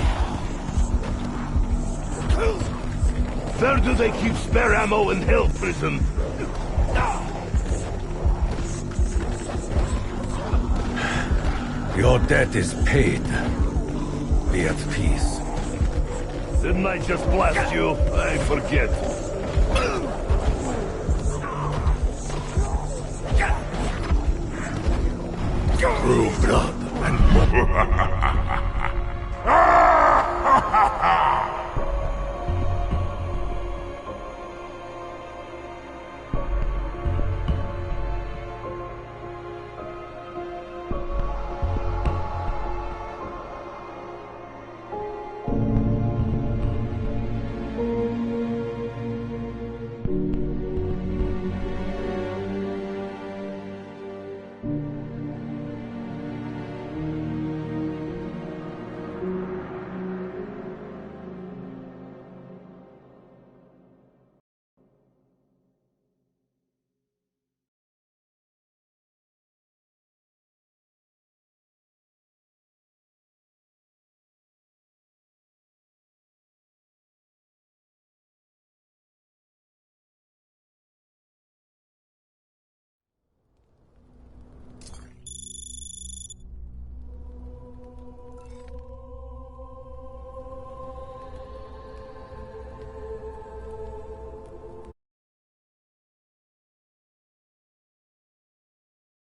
Where do they keep spare ammo in Hell Prison? Your debt is paid. Be at peace. Didn't I just blast you? I forget.